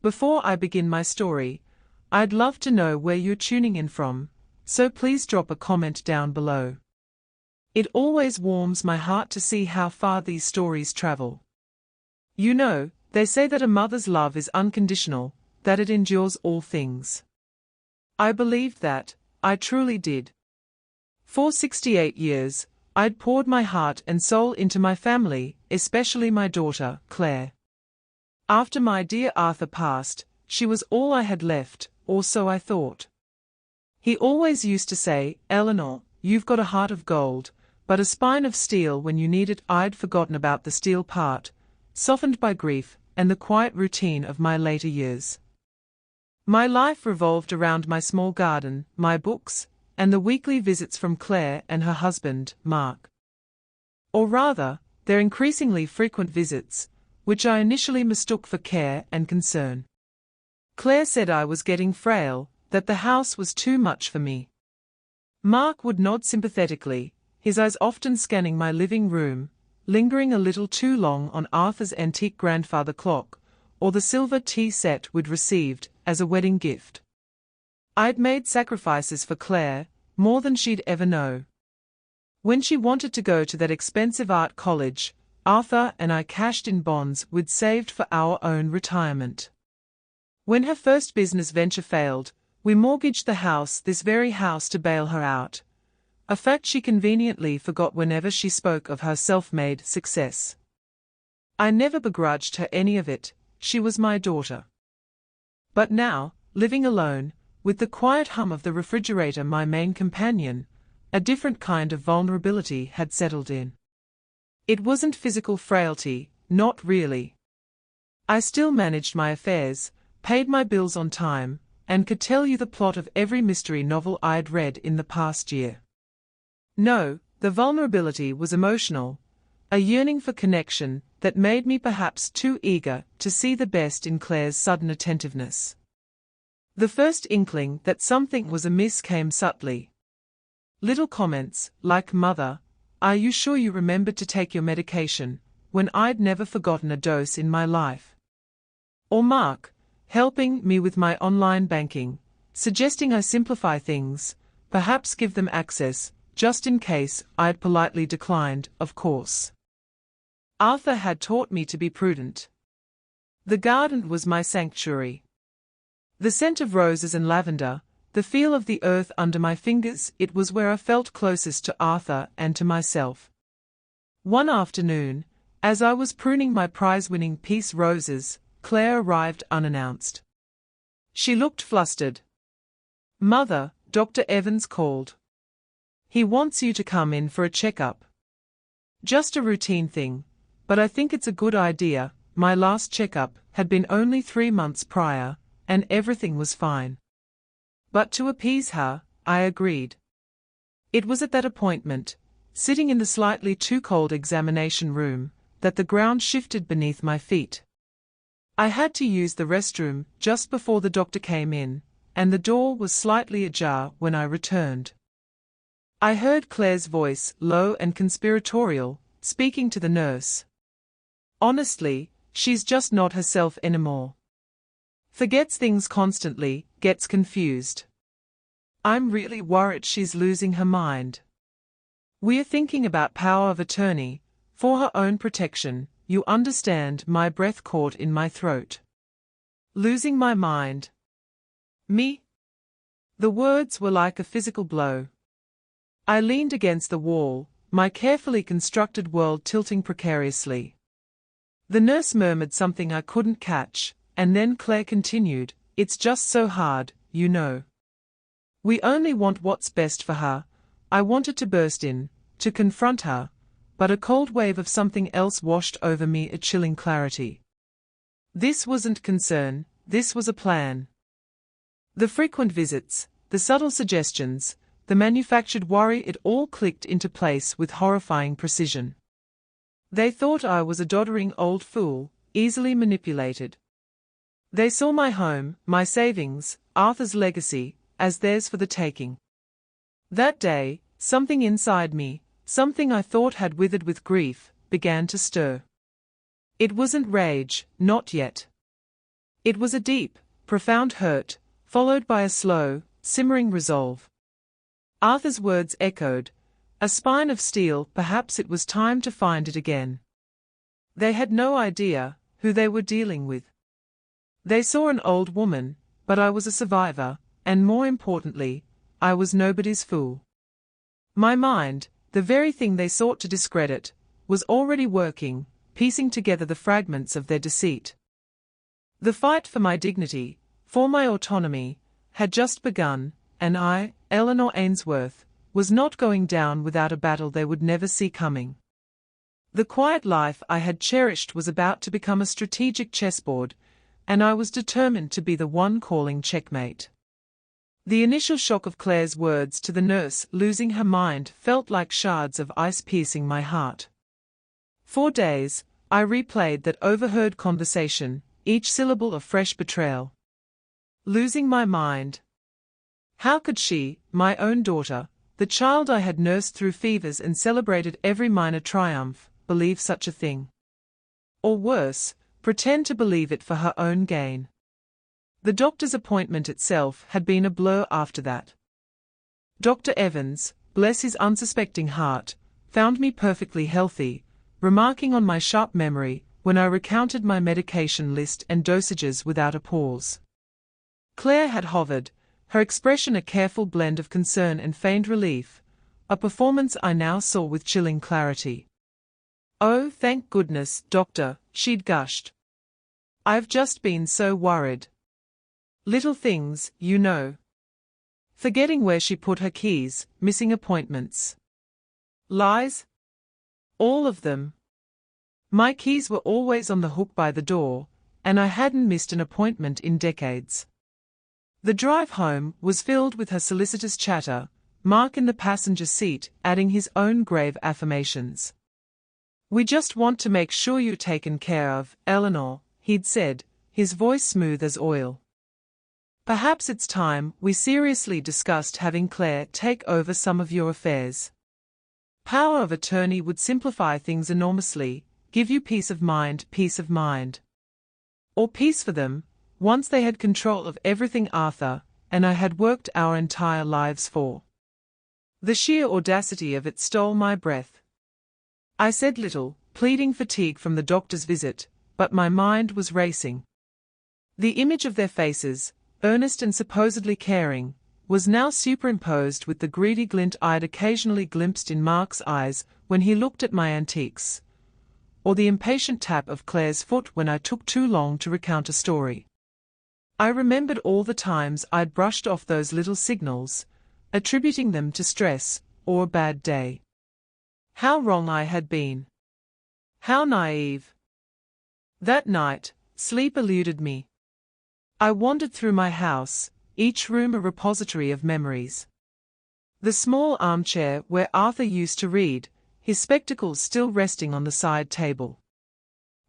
Before I begin my story, I'd love to know where you're tuning in from, so please drop a comment down below. It always warms my heart to see how far these stories travel. You know, they say that a mother's love is unconditional, that it endures all things. I believed that, I truly did. For 68 years, I'd poured my heart and soul into my family, especially my daughter, Claire. After my dear Arthur passed, she was all I had left, or so I thought. He always used to say, "Eleanor, you've got a heart of gold, but a spine of steel when you need it." I'd forgotten about the steel part, softened by grief and the quiet routine of my later years. My life revolved around my small garden, my books, and the weekly visits from Claire and her husband, Mark. Or rather, their increasingly frequent visits, which I initially mistook for care and concern. Claire said I was getting frail, that the house was too much for me. Mark would nod sympathetically, his eyes often scanning my living room, lingering a little too long on Arthur's antique grandfather clock, or the silver tea set we'd received as a wedding gift. I'd made sacrifices for Claire, more than she'd ever know. When she wanted to go to that expensive art college, Arthur and I cashed in bonds we'd saved for our own retirement. When her first business venture failed, we mortgaged the house, this very house, to bail her out, a fact she conveniently forgot whenever she spoke of her self-made success. I never begrudged her any of it, she was my daughter. But now, living alone, with the quiet hum of the refrigerator my main companion, a different kind of vulnerability had settled in. It wasn't physical frailty, not really. I still managed my affairs, paid my bills on time, and could tell you the plot of every mystery novel I'd read in the past year. No, the vulnerability was emotional, a yearning for connection that made me perhaps too eager to see the best in Claire's sudden attentiveness. The first inkling that something was amiss came subtly. Little comments, like, "Mother, are you sure you remembered to take your medication?" when I'd never forgotten a dose in my life. Or Mark, helping me with my online banking, suggesting I simplify things, perhaps give them access, just in case I'd politely declined, of course. Arthur had taught me to be prudent. The garden was my sanctuary. The scent of roses and lavender, the feel of the earth under my fingers, it was where I felt closest to Arthur and to myself. One afternoon, as I was pruning my prize-winning peace roses, Claire arrived unannounced. She looked flustered. "Mother, Dr. Evans called. He wants you to come in for a checkup." Just a routine thing, but I think it's a good idea. My last checkup had been only 3 months prior, and everything was fine. But to appease her, I agreed. It was at that appointment, sitting in the slightly too cold examination room, that the ground shifted beneath my feet. I had to use the restroom just before the doctor came in, and the door was slightly ajar when I returned. I heard Claire's voice, low and conspiratorial, speaking to the nurse. Honestly, she's just not herself anymore. Forgets things constantly, gets confused. I'm really worried she's losing her mind. We're thinking about power of attorney, for her own protection, you understand. My breath caught in my throat. Losing my mind? Me? The words were like a physical blow. I leaned against the wall, my carefully constructed world tilting precariously. The nurse murmured something I couldn't catch, and then Claire continued, "It's just so hard, you know. We only want what's best for her." I wanted to burst in, to confront her, but a cold wave of something else washed over me, a chilling clarity. This wasn't concern, this was a plan. The frequent visits, the subtle suggestions, the manufactured worry, it all clicked into place with horrifying precision. They thought I was a doddering old fool, easily manipulated. They saw my home, my savings, Arthur's legacy, as theirs for the taking. That day, something inside me, something I thought had withered with grief, began to stir. It wasn't rage, not yet. It was a deep, profound hurt, followed by a slow, simmering resolve. Arthur's words echoed, a spine of steel. Perhaps it was time to find it again. They had no idea who they were dealing with. They saw an old woman, but I was a survivor, and more importantly, I was nobody's fool. My mind, the very thing they sought to discredit, was already working, piecing together the fragments of their deceit. The fight for my dignity, for my autonomy, had just begun, and I, Eleanor Ainsworth, was not going down without a battle they would never see coming. The quiet life I had cherished was about to become a strategic chessboard, and I was determined to be the one calling checkmate. The initial shock of Claire's words to the nurse losing her mind felt like shards of ice piercing my heart. For days, I replayed that overheard conversation, each syllable a fresh betrayal. Losing my mind. How could she, my own daughter, the child I had nursed through fevers and celebrated every minor triumph, believe such a thing? Or worse, pretend to believe it for her own gain. The doctor's appointment itself had been a blur after that. Dr. Evans, bless his unsuspecting heart, found me perfectly healthy, remarking on my sharp memory when I recounted my medication list and dosages without a pause. Claire had hovered, her expression a careful blend of concern and feigned relief, a performance I now saw with chilling clarity. "Oh, thank goodness, doctor," she'd gushed. "I've just been so worried. Little things, you know." Forgetting where she put her keys, missing appointments. Lies? All of them. My keys were always on the hook by the door, and I hadn't missed an appointment in decades. The drive home was filled with her solicitous chatter, Mark in the passenger seat adding his own grave affirmations. "We just want to make sure you're taken care of, Eleanor," he'd said, his voice smooth as oil. "Perhaps it's time we seriously discussed having Claire take over some of your affairs. Power of attorney would simplify things enormously, give you peace of mind. Or peace for them, once they had control of everything Arthur and I had worked our entire lives for." The sheer audacity of it stole my breath. I said little, pleading fatigue from the doctor's visit, but my mind was racing. The image of their faces, earnest and supposedly caring, was now superimposed with the greedy glint I'd occasionally glimpsed in Mark's eyes when he looked at my antiques, or the impatient tap of Claire's foot when I took too long to recount a story. I remembered all the times I'd brushed off those little signals, attributing them to stress or a bad day. How wrong I had been. How naive. That night, sleep eluded me. I wandered through my house, each room a repository of memories. The small armchair where Arthur used to read, his spectacles still resting on the side table.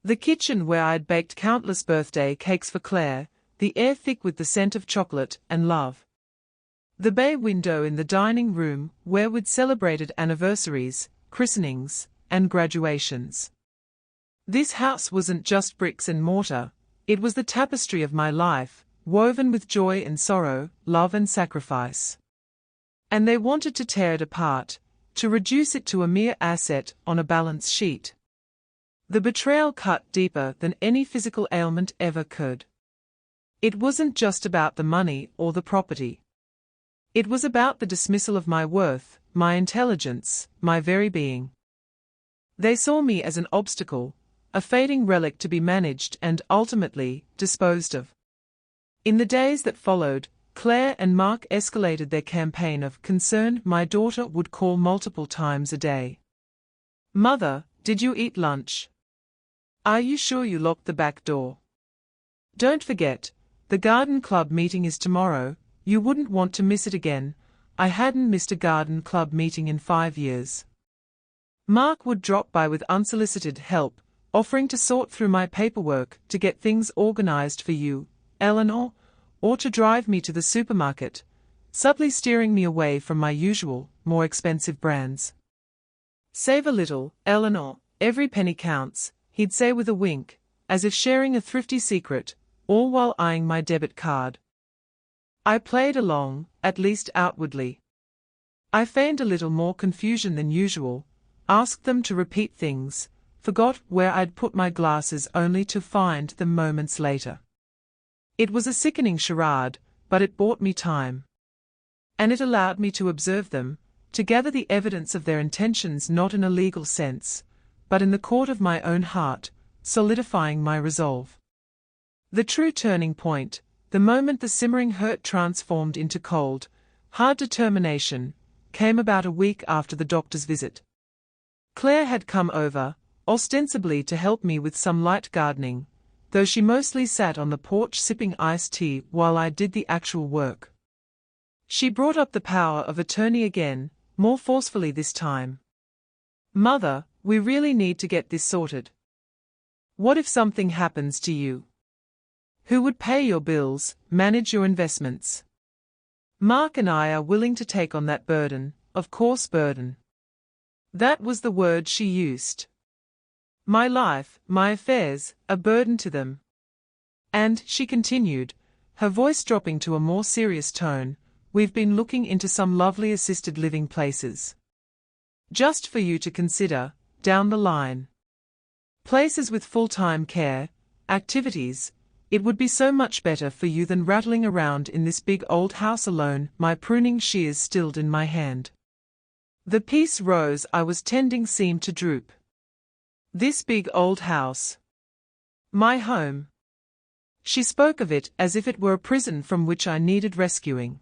The kitchen where I'd baked countless birthday cakes for Claire, the air thick with the scent of chocolate and love. The bay window in the dining room where we'd celebrated anniversaries, christenings, and graduations. This house wasn't just bricks and mortar, it was the tapestry of my life, woven with joy and sorrow, love and sacrifice. And they wanted to tear it apart, to reduce it to a mere asset on a balance sheet. The betrayal cut deeper than any physical ailment ever could. It wasn't just about the money or the property. It was about the dismissal of my worth, my intelligence, my very being. They saw me as an obstacle, a fading relic to be managed and, ultimately, disposed of. In the days that followed, Claire and Mark escalated their campaign of concern. My daughter would call multiple times a day. "Mother, did you eat lunch? Are you sure you locked the back door? Don't forget, the garden club meeting is tomorrow, you wouldn't want to miss it again." I hadn't missed a garden club meeting in 5 years. Mark would drop by with unsolicited help, offering to sort through my paperwork to get things organized for you, Eleanor, or to drive me to the supermarket, subtly steering me away from my usual, more expensive brands. "Save a little, Eleanor, every penny counts," he'd say with a wink, as if sharing a thrifty secret, all while eyeing my debit card. I played along, at least outwardly. I feigned a little more confusion than usual, asked them to repeat things, forgot where I'd put my glasses only to find them moments later. It was a sickening charade, but it bought me time. And it allowed me to observe them, to gather the evidence of their intentions not in a legal sense, but in the court of my own heart, solidifying my resolve. The true turning point, the moment the simmering hurt transformed into cold, hard determination, came about a week after the doctor's visit. Claire had come over, ostensibly to help me with some light gardening, though she mostly sat on the porch sipping iced tea while I did the actual work. She brought up the power of attorney again, more forcefully this time. "Mother, we really need to get this sorted. What if something happens to you? Who would pay your bills, manage your investments? Mark and I are willing to take on that burden, of course burden." That was the word she used. My life, my affairs, a burden to them. And, she continued, her voice dropping to a more serious tone, "We've been looking into some lovely assisted living places. Just for you to consider, down the line. Places with full-time care, activities. It would be so much better for you than rattling around in this big old house alone." My pruning shears stilled in my hand. The peace rose I was tending seemed to droop. This big old house. My home. She spoke of it as if it were a prison from which I needed rescuing.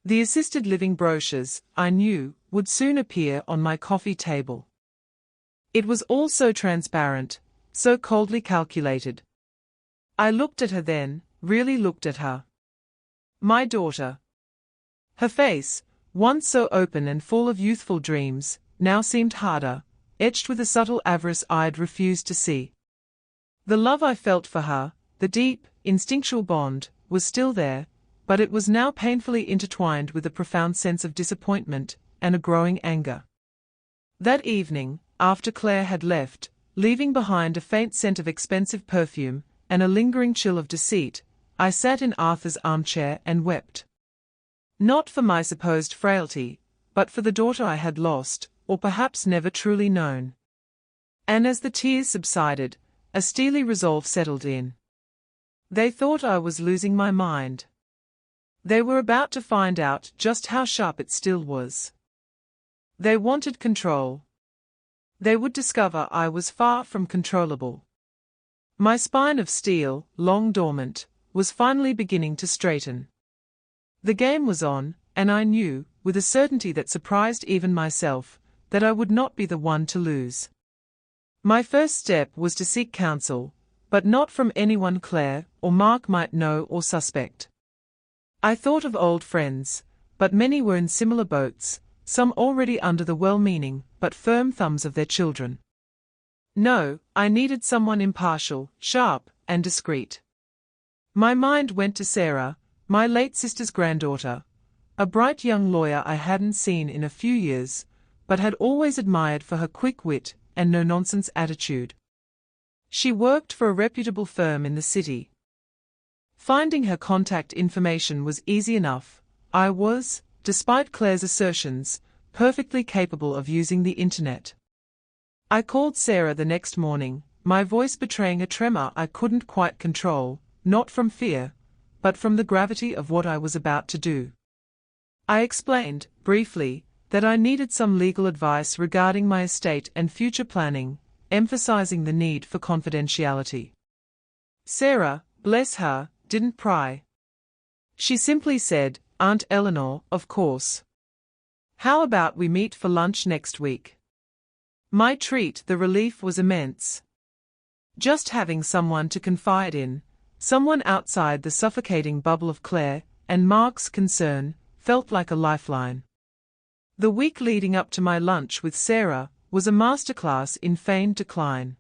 The assisted living brochures, I knew, would soon appear on my coffee table. It was all so transparent, so coldly calculated. I looked at her then, really looked at her. My daughter. Her face, once so open and full of youthful dreams, now seemed harder, etched with a subtle avarice I'd refused to see. The love I felt for her, the deep, instinctual bond, was still there, but it was now painfully intertwined with a profound sense of disappointment and a growing anger. That evening, after Claire had left, leaving behind a faint scent of expensive perfume and a lingering chill of deceit, I sat in Arthur's armchair and wept. Not for my supposed frailty, but for the daughter I had lost, or perhaps never truly known. And as the tears subsided, a steely resolve settled in. They thought I was losing my mind. They were about to find out just how sharp it still was. They wanted control. They would discover I was far from controllable. My spine of steel, long dormant, was finally beginning to straighten. The game was on, and I knew, with a certainty that surprised even myself, that I would not be the one to lose. My first step was to seek counsel, but not from anyone Claire or Mark might know or suspect. I thought of old friends, but many were in similar boats, some already under the well-meaning but firm thumbs of their children. No, I needed someone impartial, sharp, and discreet. My mind went to Sarah, my late sister's granddaughter, a bright young lawyer I hadn't seen in a few years, but had always admired for her quick wit and no-nonsense attitude. She worked for a reputable firm in the city. Finding her contact information was easy enough. I was, despite Claire's assertions, perfectly capable of using the internet. I called Sarah the next morning, my voice betraying a tremor I couldn't quite control, not from fear, but from the gravity of what I was about to do. I explained, briefly, that I needed some legal advice regarding my estate and future planning, emphasizing the need for confidentiality. Sarah, bless her, didn't pry. She simply said, "Aunt Eleanor, of course. How about we meet for lunch next week?" My treat, the relief was immense. Just having someone to confide in, someone outside the suffocating bubble of Claire and Mark's concern, felt like a lifeline. The week leading up to my lunch with Sarah was a masterclass in feigned decline.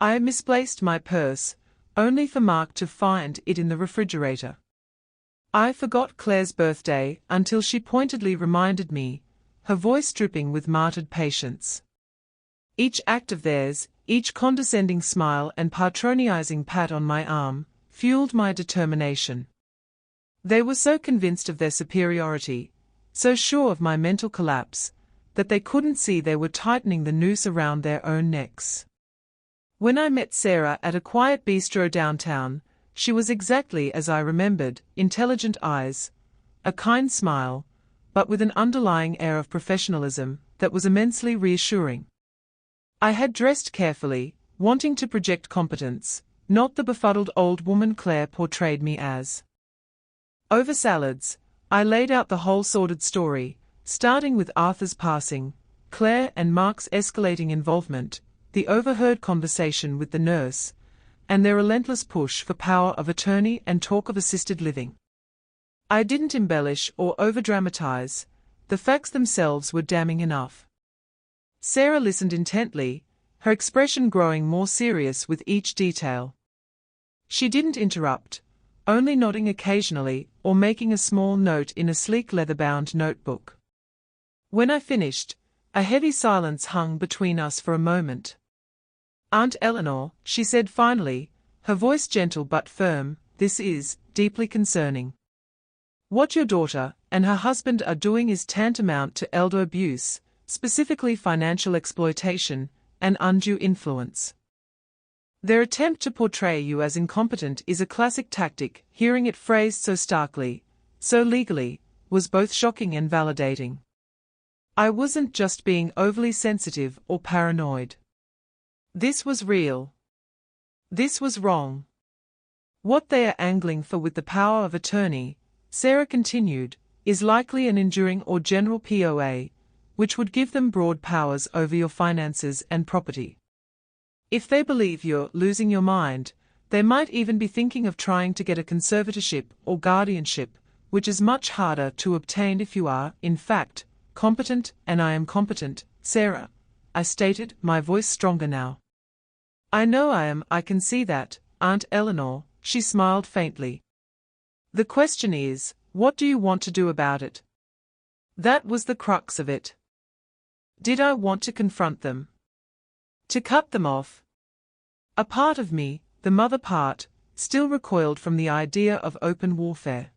I misplaced my purse, only for Mark to find it in the refrigerator. I forgot Claire's birthday until she pointedly reminded me, her voice dripping with martyred patience. Each act of theirs, each condescending smile and patronizing pat on my arm, fueled my determination. They were so convinced of their superiority, so sure of my mental collapse, that they couldn't see they were tightening the noose around their own necks. When I met Sarah at a quiet bistro downtown, she was exactly as I remembered, intelligent eyes, a kind smile, but with an underlying air of professionalism that was immensely reassuring. I had dressed carefully, wanting to project competence, not the befuddled old woman Claire portrayed me as. Over salads, I laid out the whole sordid story, starting with Arthur's passing, Claire and Mark's escalating involvement, the overheard conversation with the nurse, and their relentless push for power of attorney and talk of assisted living. I didn't embellish or overdramatize, the facts themselves were damning enough. Sarah listened intently, her expression growing more serious with each detail. She didn't interrupt, only nodding occasionally or making a small note in a sleek leather-bound notebook. When I finished, a heavy silence hung between us for a moment. "Aunt Eleanor," she said finally, her voice gentle but firm, "this is deeply concerning. What your daughter and her husband are doing is tantamount to elder abuse, specifically financial exploitation and undue influence. Their attempt to portray you as incompetent is a classic tactic. Hearing it phrased so starkly, so legally, was both shocking and validating. I wasn't just being overly sensitive or paranoid. This was real. This was wrong. What they are angling for with the power of attorney, Sarah continued, is likely an enduring or general POA, which would give them broad powers over your finances and property. If they believe you're losing your mind, they might even be thinking of trying to get a conservatorship or guardianship, which is much harder to obtain if you are, in fact, competent. And I am competent, Sarah, I stated, my voice stronger now. I know I am. I can see that, Aunt Eleanor, she smiled faintly. The question is, what do you want to do about it? That was the crux of it. Did I want to confront them? To cut them off? A part of me, the mother part, still recoiled from the idea of open warfare.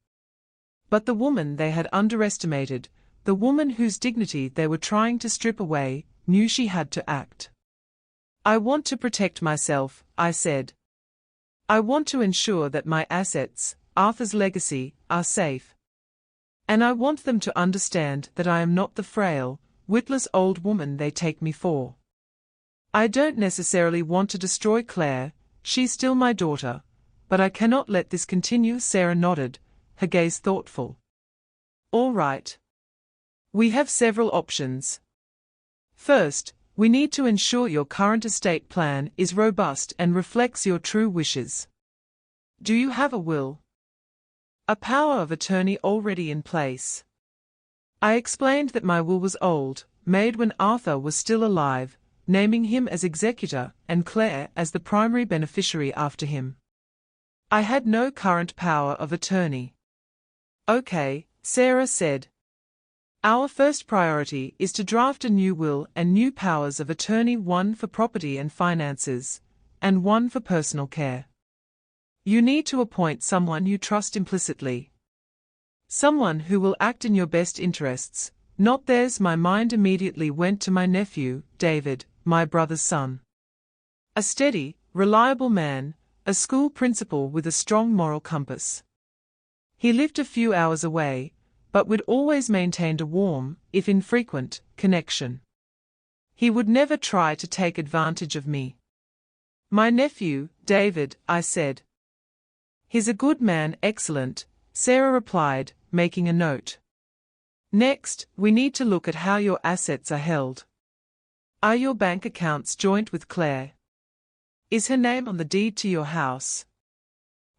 But the woman they had underestimated, the woman whose dignity they were trying to strip away, knew she had to act. I want to protect myself, I said. I want to ensure that my assets, Arthur's legacy, are safe. And I want them to understand that I am not the frail, witless old woman they take me for. I don't necessarily want to destroy Claire, she's still my daughter, but I cannot let this continue. Sarah nodded, her gaze thoughtful. All right. We have several options. First, we need to ensure your current estate plan is robust and reflects your true wishes. Do you have a will? A power of attorney already in place? I explained that my will was old, made when Arthur was still alive, naming him as executor and Claire as the primary beneficiary after him. I had no current power of attorney. Okay, Sarah said. Our first priority is to draft a new will and new powers of attorney, one for property and finances, and one for personal care. You need to appoint someone you trust implicitly. Someone who will act in your best interests, not theirs. My mind immediately went to my nephew, David, my brother's son. A steady, reliable man, a school principal with a strong moral compass. He lived a few hours away, but would always maintained a warm, if infrequent, connection. He would never try to take advantage of me. My nephew, David, I said. He's a good man. Excellent, Sarah replied, making a note. Next, we need to look at how your assets are held. Are your bank accounts joint with Claire? Is her name on the deed to your house?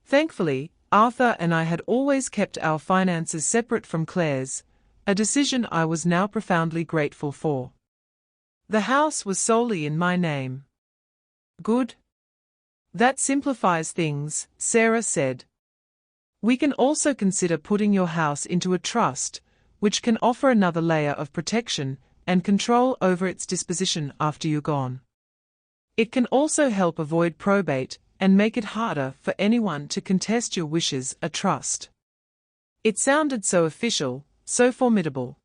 Thankfully, Arthur and I had always kept our finances separate from Claire's, a decision I was now profoundly grateful for. The house was solely in my name. Good. That simplifies things, Sarah said. We can also consider putting your house into a trust, which can offer another layer of protection and control over its disposition after you're gone. It can also help avoid probate and make it harder for anyone to contest your wishes, a trust. It sounded so official, so formidable.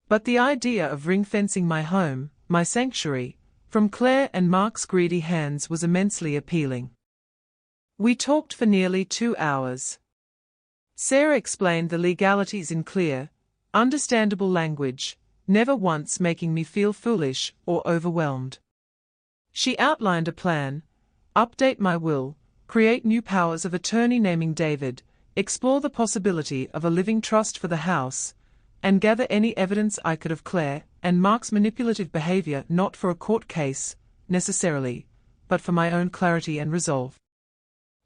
But the idea of ring-fencing my home, my sanctuary, from Claire and Mark's greedy hands was immensely appealing. We talked for nearly 2 hours. Sarah explained the legalities in clear, understandable language, never once making me feel foolish or overwhelmed. She outlined a plan: update my will, create new powers of attorney naming David, explore the possibility of a living trust for the house, and gather any evidence I could of Claire and Mark's manipulative behavior, not for a court case, necessarily, but for my own clarity and resolve.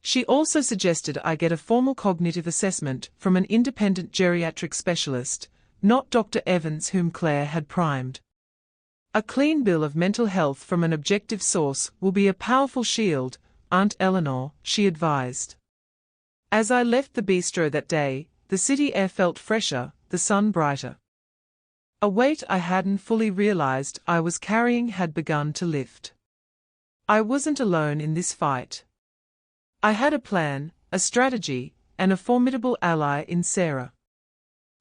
She also suggested I get a formal cognitive assessment from an independent geriatric specialist, not Dr. Evans, whom Claire had primed. A clean bill of mental health from an objective source will be a powerful shield, Aunt Eleanor, she advised. As I left the bistro that day, the city air felt fresher, the sun brighter. A weight I hadn't fully realized I was carrying had begun to lift. I wasn't alone in this fight. I had a plan, a strategy, and a formidable ally in Sarah.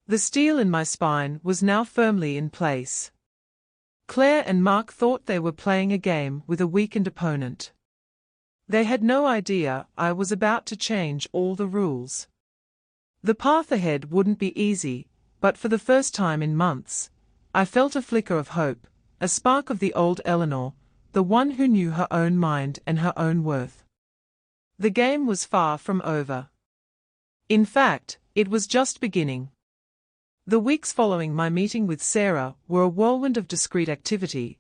The steel in my spine was now firmly in place. Claire and Mark thought they were playing a game with a weakened opponent. They had no idea I was about to change all the rules. The path ahead wouldn't be easy, but for the first time in months, I felt a flicker of hope, a spark of the old Eleanor, the one who knew her own mind and her own worth. The game was far from over. In fact, it was just beginning. The weeks following my meeting with Sarah were a whirlwind of discreet activity,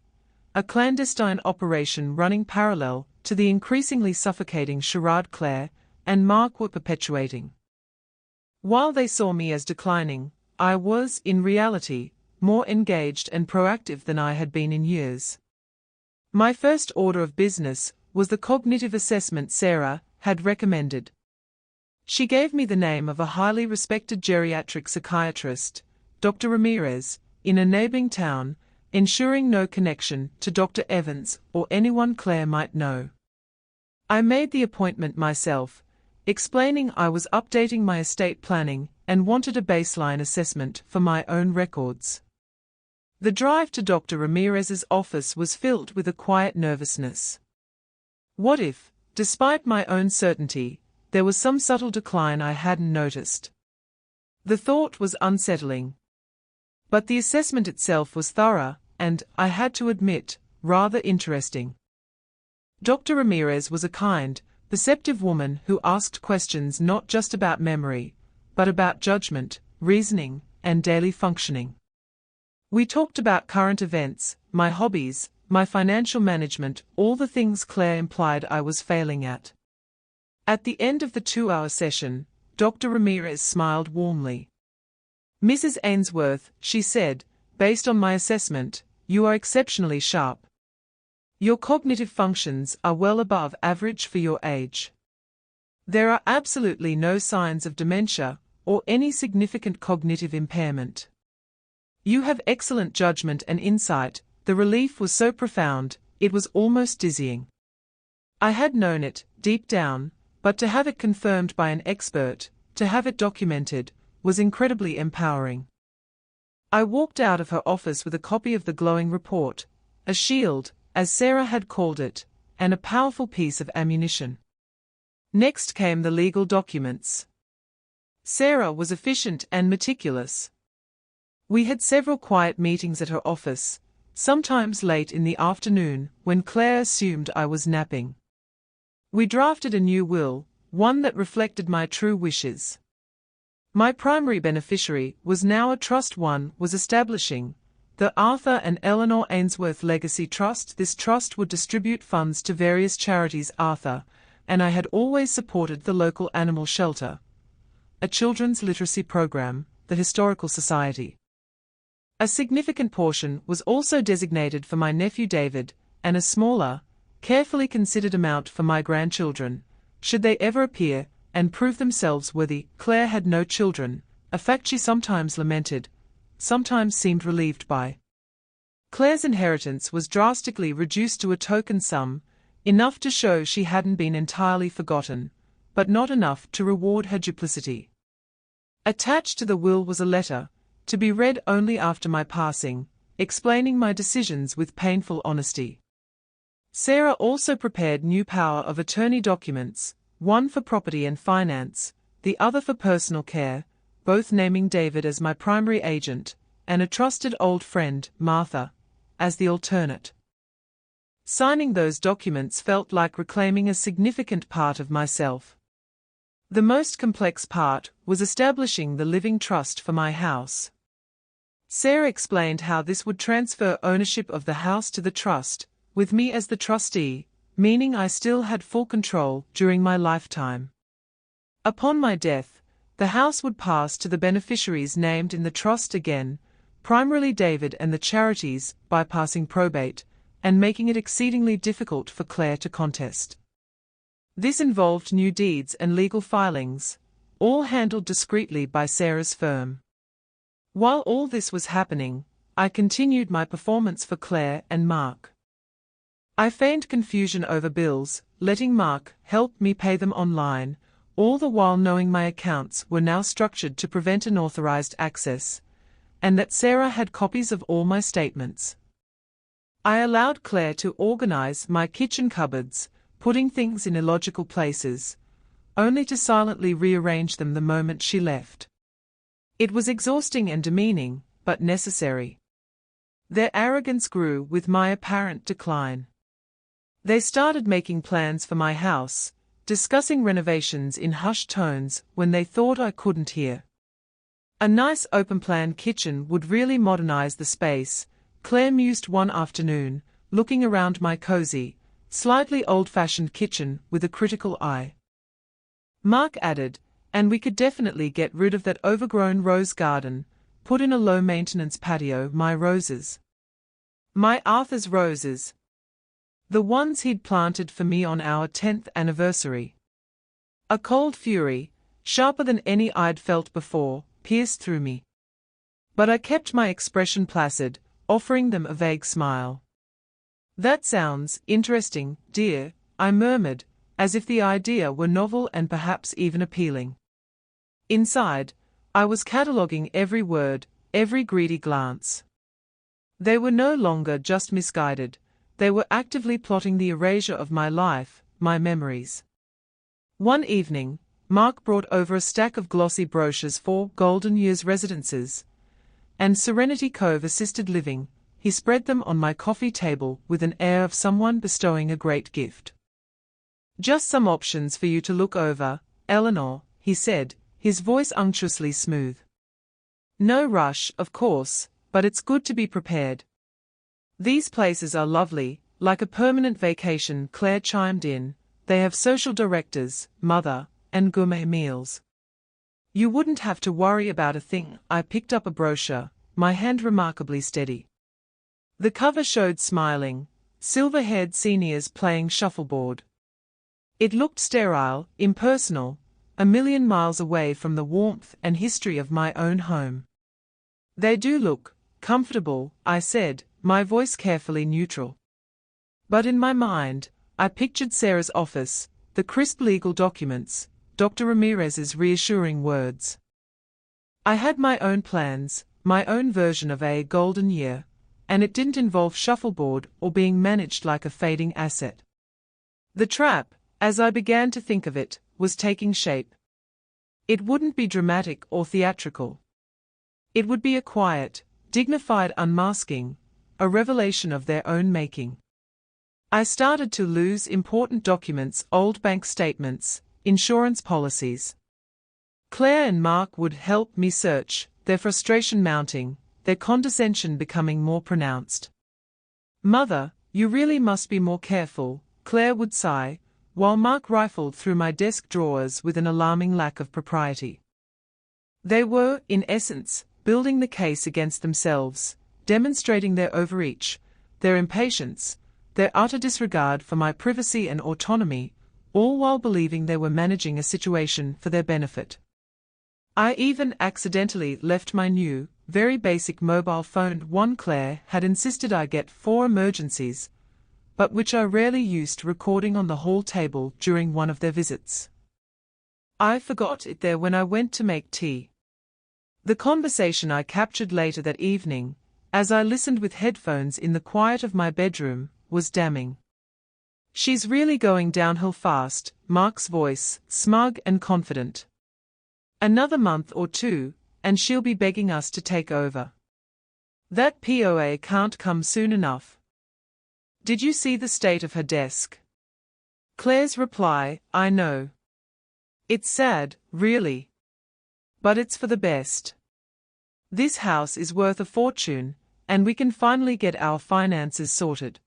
a clandestine operation running parallel to the increasingly suffocating charade Claire and Mark were perpetuating. While they saw me as declining, I was, in reality, more engaged and proactive than I had been in years. My first order of business was the cognitive assessment Sarah had recommended. She gave me the name of a highly respected geriatric psychiatrist, Dr. Ramirez, in a neighboring town, ensuring no connection to Dr. Evans or anyone Claire might know. I made the appointment myself, explaining I was updating my estate planning and wanted a baseline assessment for my own records. The drive to Dr. Ramirez's office was filled with a quiet nervousness. What if, despite my own certainty, there was some subtle decline I hadn't noticed? The thought was unsettling. But the assessment itself was thorough, and, I had to admit, rather interesting. Dr. Ramirez was a kind, perceptive woman who asked questions not just about memory, but about judgment, reasoning, and daily functioning. We talked about current events, my hobbies, my financial management, all the things Claire implied I was failing at. At the end of the 2-hour session, Dr. Ramirez smiled warmly. "Mrs. Ainsworth," she said, "based on my assessment, you are exceptionally sharp. Your cognitive functions are well above average for your age. There are absolutely no signs of dementia or any significant cognitive impairment. You have excellent judgment and insight." The relief was so profound, it was almost dizzying. I had known it, deep down, but to have it confirmed by an expert, to have it documented, was incredibly empowering. I walked out of her office with a copy of the glowing report, a shield, as Sarah had called it, and a powerful piece of ammunition. Next came the legal documents. Sarah was efficient and meticulous. We had several quiet meetings at her office, sometimes late in the afternoon when Claire assumed I was napping. We drafted a new will, one that reflected my true wishes. My primary beneficiary was now a trust one was establishing, the Arthur and Eleanor Ainsworth Legacy Trust. This trust would distribute funds to various charities Arthur, and I had always supported the local animal shelter, a children's literacy program, the Historical Society. A significant portion was also designated for my nephew David, and a smaller, carefully considered amount for my grandchildren, should they ever appear and prove themselves worthy. Claire had no children, a fact she sometimes lamented, sometimes seemed relieved by. Claire's inheritance was drastically reduced to a token sum, enough to show she hadn't been entirely forgotten, but not enough to reward her duplicity. Attached to the will was a letter, to be read only after my passing, explaining my decisions with painful honesty. Sarah also prepared new power of attorney documents, one for property and finance, the other for personal care, both naming David as my primary agent, and a trusted old friend, Martha, as the alternate. Signing those documents felt like reclaiming a significant part of myself. The most complex part was establishing the living trust for my house. Sarah explained how this would transfer ownership of the house to the trust, with me as the trustee, meaning I still had full control during my lifetime. Upon my death, the house would pass to the beneficiaries named in the trust again, primarily David and the charities, bypassing probate, and making it exceedingly difficult for Claire to contest. This involved new deeds and legal filings, all handled discreetly by Sarah's firm. While all this was happening, I continued my performance for Claire and Mark. I feigned confusion over bills, letting Mark help me pay them online, all the while knowing my accounts were now structured to prevent unauthorized access, and that Sarah had copies of all my statements. I allowed Claire to organize my kitchen cupboards, putting things in illogical places, only to silently rearrange them the moment she left. It was exhausting and demeaning, but necessary. Their arrogance grew with my apparent decline. They started making plans for my house, discussing renovations in hushed tones when they thought I couldn't hear. A nice open-plan kitchen would really modernize the space, Claire mused one afternoon, looking around my cozy, slightly old-fashioned kitchen with a critical eye. Mark added, and we could definitely get rid of that overgrown rose garden, put in a low-maintenance patio, my roses. My Arthur's roses. The ones he'd planted for me on our 10th anniversary. A cold fury, sharper than any I'd felt before, pierced through me. But I kept my expression placid, offering them a vague smile. That sounds interesting, dear, I murmured, as if the idea were novel and perhaps even appealing. Inside, I was cataloguing every word, every greedy glance. They were no longer just misguided, they were actively plotting the erasure of my life, my memories. One evening, Mark brought over a stack of glossy brochures for Golden Years residences and Serenity Cove assisted living. He spread them on my coffee table with an air of someone bestowing a great gift. Just some options for you to look over, Eleanor, he said, his voice unctuously smooth. No rush, of course, but it's good to be prepared. These places are lovely, like a permanent vacation, Claire chimed in. They have social directors, mother, and gourmet meals. You wouldn't have to worry about a thing. I picked up a brochure, my hand remarkably steady. The cover showed smiling, silver-haired seniors playing shuffleboard. It looked sterile, impersonal, a million miles away from the warmth and history of my own home. They do look comfortable, I said, my voice carefully neutral. But in my mind, I pictured Sarah's office, the crisp legal documents, Dr. Ramirez's reassuring words. I had my own plans, my own version of a golden year, and it didn't involve shuffleboard or being managed like a fading asset. The trap, as I began to think of it, was taking shape. It wouldn't be dramatic or theatrical. It would be a quiet, dignified unmasking, a revelation of their own making. I started to lose important documents, old bank statements, insurance policies. Claire and Mark would help me search, their frustration mounting, their condescension becoming more pronounced. Mother, you really must be more careful, Claire would sigh, while Mark rifled through my desk drawers with an alarming lack of propriety. They were, in essence, building the case against themselves, demonstrating their overreach, their impatience, their utter disregard for my privacy and autonomy, all while believing they were managing a situation for their benefit. I even accidentally left my new, very basic mobile phone. One Claire had insisted I get for emergencies, but which I rarely used, recording on the hall table during one of their visits. I forgot it there when I went to make tea. The conversation I captured later that evening, as I listened with headphones in the quiet of my bedroom, was damning. "She's really going downhill fast," Mark's voice, smug and confident. "Another month or two, and she'll be begging us to take over. That POA can't come soon enough. Did you see the state of her desk?" Claire's reply, "I know. It's sad, really. But it's for the best. This house is worth a fortune, and we can finally get our finances sorted.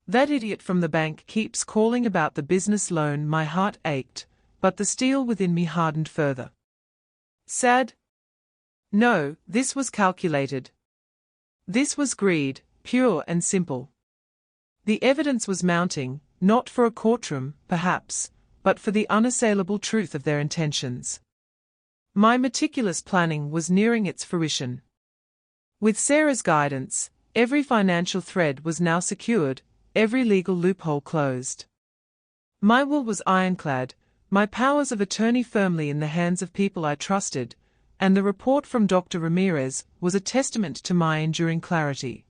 That idiot from the bank keeps calling about the business loan." My heart ached, but the steel within me hardened further. Sad? No, this was calculated. This was greed, pure and simple. The evidence was mounting, not for a courtroom, perhaps, but for the unassailable truth of their intentions. My meticulous planning was nearing its fruition. With Sarah's guidance, every financial thread was now secured, every legal loophole closed. My will was ironclad, my powers of attorney firmly in the hands of people I trusted, and the report from Dr. Ramirez was a testament to my enduring clarity.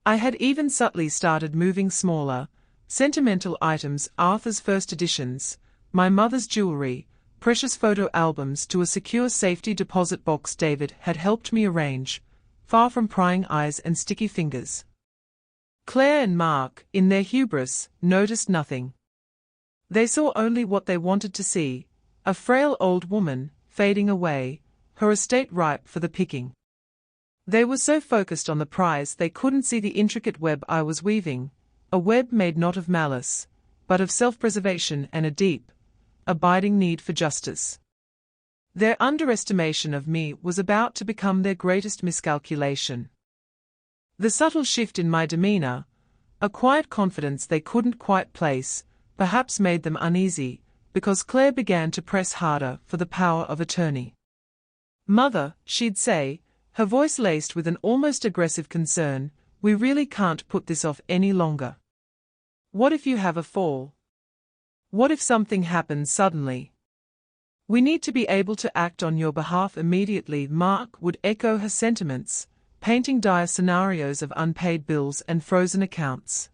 I had even subtly started moving smaller, sentimental items, Arthur's first editions, my mother's jewelry, precious photo albums, to a secure safety deposit box David had helped me arrange, far from prying eyes and sticky fingers. Claire and Mark, in their hubris, noticed nothing. They saw only what they wanted to see, a frail old woman, fading away, her estate ripe for the picking. They were so focused on the prize they couldn't see the intricate web I was weaving, a web made not of malice, but of self-preservation and a deep, abiding need for justice. Their underestimation of me was about to become their greatest miscalculation. The subtle shift in my demeanor, a quiet confidence they couldn't quite place, perhaps made them uneasy, because Claire began to press harder for the power of attorney. "Mother," she'd say, her voice laced with an almost aggressive concern, "we really can't put this off any longer. What if you have a fall? What if something happens suddenly? We need to be able to act on your behalf immediately." Mark would echo her sentiments, painting dire scenarios of unpaid bills and frozen accounts.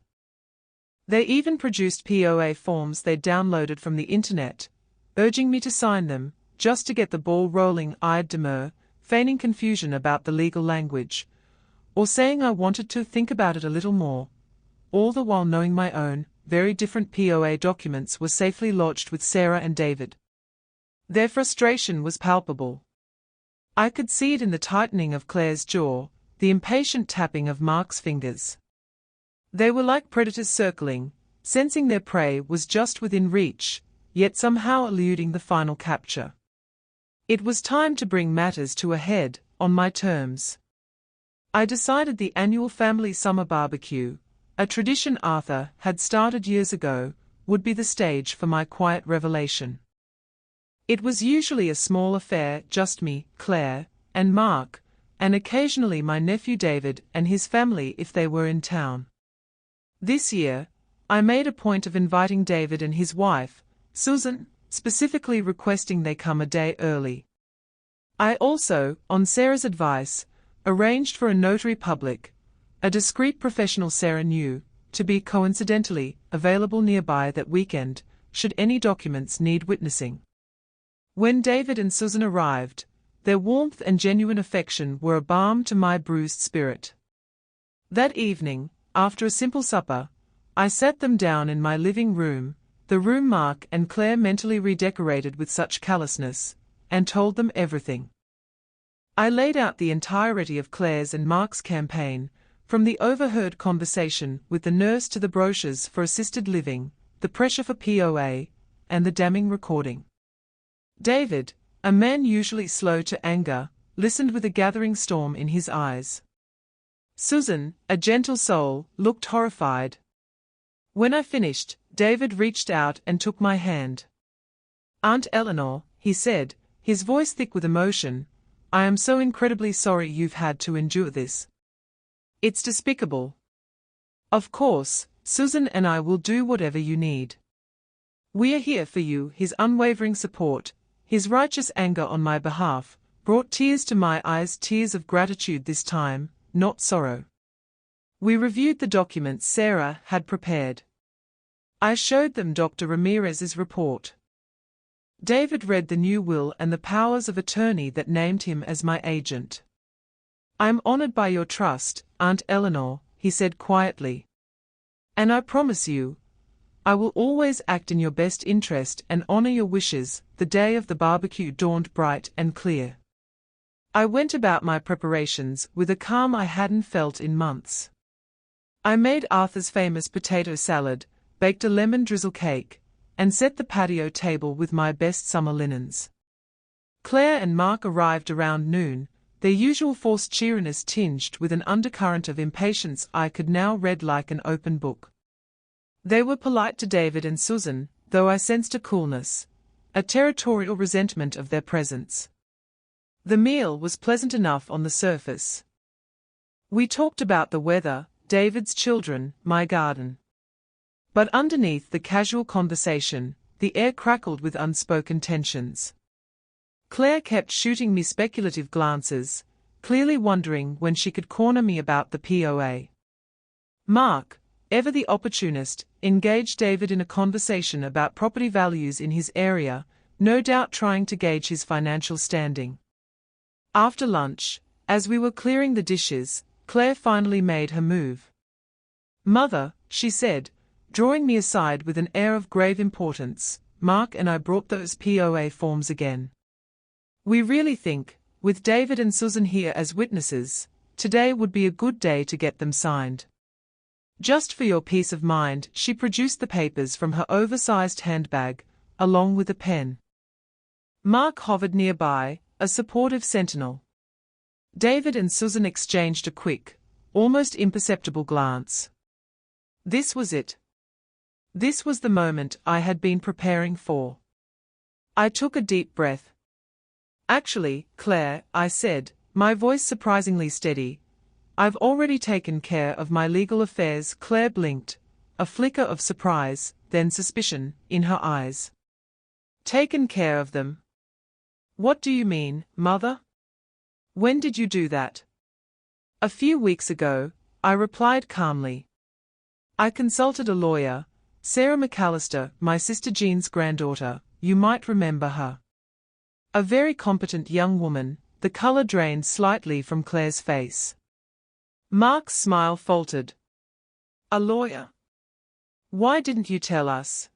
They even produced POA forms they'd downloaded from the internet, urging me to sign them, just to get the ball rolling. I'd demur, feigning confusion about the legal language, or saying I wanted to think about it a little more, all the while knowing my own, very different POA documents were safely lodged with Sarah and David. Their frustration was palpable. I could see it in the tightening of Claire's jaw, the impatient tapping of Mark's fingers. They were like predators circling, sensing their prey was just within reach, yet somehow eluding the final capture. It was time to bring matters to a head, on my terms. I decided the annual family summer barbecue, a tradition Arthur had started years ago, would be the stage for my quiet revelation. It was usually a small affair, just me, Claire, and Mark, and occasionally my nephew David and his family if they were in town. This year, I made a point of inviting David and his wife, Susan, specifically requesting they come a day early. I also, on Sarah's advice, arranged for a notary public, a discreet professional Sarah knew, to be coincidentally available nearby that weekend, should any documents need witnessing. When David and Susan arrived, their warmth and genuine affection were a balm to my bruised spirit. That evening, after a simple supper, I sat them down in my living room, the room Mark and Claire mentally redecorated with such callousness, and told them everything. I laid out the entirety of Claire's and Mark's campaign, from the overheard conversation with the nurse to the brochures for assisted living, the pressure for POA, and the damning recording. David, a man usually slow to anger, listened with a gathering storm in his eyes. Susan, a gentle soul, looked horrified. When I finished, David reached out and took my hand. "Aunt Eleanor," he said, his voice thick with emotion, "I am so incredibly sorry you've had to endure this. It's despicable. Of course, Susan and I will do whatever you need. We are here for you." His unwavering support, his righteous anger on my behalf, brought tears to my eyes, tears of gratitude this time, not sorrow. We reviewed the documents Sarah had prepared. I showed them Dr. Ramirez's report. David read the new will and the powers of attorney that named him as my agent. "I am honored by your trust, Aunt Eleanor," he said quietly. "And I promise you, I will always act in your best interest and honor your wishes." The day of the barbecue dawned bright and clear. I went about my preparations with a calm I hadn't felt in months. I made Arthur's famous potato salad, baked a lemon drizzle cake, and set the patio table with my best summer linens. Claire and Mark arrived around noon, their usual forced cheeriness tinged with an undercurrent of impatience I could now read like an open book. They were polite to David and Susan, though I sensed a coolness, a territorial resentment of their presence. The meal was pleasant enough on the surface. We talked about the weather, David's children, my garden. But underneath the casual conversation, the air crackled with unspoken tensions. Claire kept shooting me speculative glances, clearly wondering when she could corner me about the POA. Mark, ever the opportunist, engaged David in a conversation about property values in his area, no doubt trying to gauge his financial standing. After lunch, as we were clearing the dishes, Claire finally made her move. "Mother," she said, drawing me aside with an air of grave importance, "Mark and I brought those POA forms again. We really think, with David and Susan here as witnesses, today would be a good day to get them signed. Just for your peace of mind." She produced the papers from her oversized handbag, along with a pen. Mark hovered nearby, a supportive sentinel. David and Susan exchanged a quick, almost imperceptible glance. This was it. This was the moment I had been preparing for. I took a deep breath. "Actually, Claire," I said, my voice surprisingly steady, "I've already taken care of my legal affairs." Claire blinked, a flicker of surprise, then suspicion, in her eyes. "Taken care of them? What do you mean, Mother? When did you do that?" "A few weeks ago," I replied calmly. "I consulted a lawyer, Sarah McAllister, my sister Jean's granddaughter. You might remember her. A very competent young woman." The color drained slightly from Claire's face. Mark's smile faltered. "A lawyer? Why didn't you tell us?"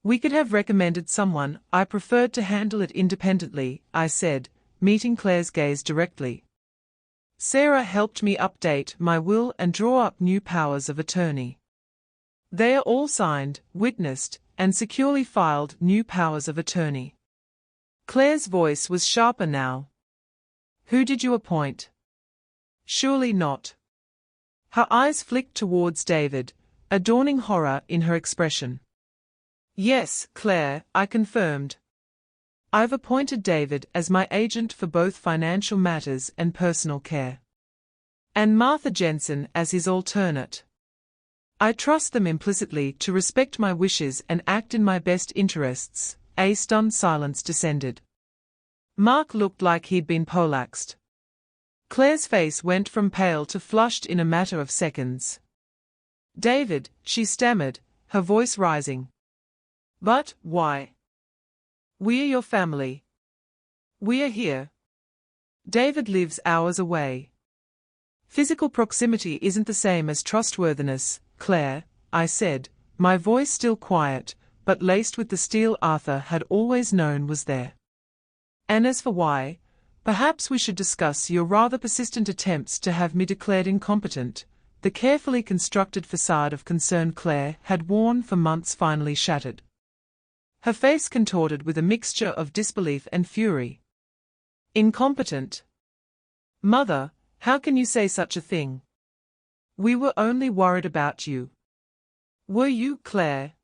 "We could have recommended someone. I preferred to handle it independently," I said, meeting Claire's gaze directly. "Sarah helped me update my will and draw up new powers of attorney. They are all signed, witnessed, and securely filed." New powers of attorney. Claire's voice was sharper now. "Who did you appoint? Surely not." Her eyes flicked towards David, a dawning horror in her expression. "Yes, Claire," I confirmed. "I've appointed David as my agent for both financial matters and personal care. And Martha Jensen as his alternate. I trust them implicitly to respect my wishes and act in my best interests." A stunned silence descended. Mark looked like he'd been poleaxed. Claire's face went from pale to flushed in a matter of seconds. "David," she stammered, her voice rising. "But, why? We are your family. We are here. David lives hours away. Physical proximity isn't the same as trustworthiness, Claire," I said, my voice still quiet, but laced with the steel Arthur had always known was there. "And as for why, perhaps we should discuss your rather persistent attempts to have me declared incompetent." The carefully constructed facade of concern Claire had worn for months finally shattered. Her face contorted with a mixture of disbelief and fury. "Incompetent? Mother, how can you say such a thing? We were only worried about you." "Were you, Claire?"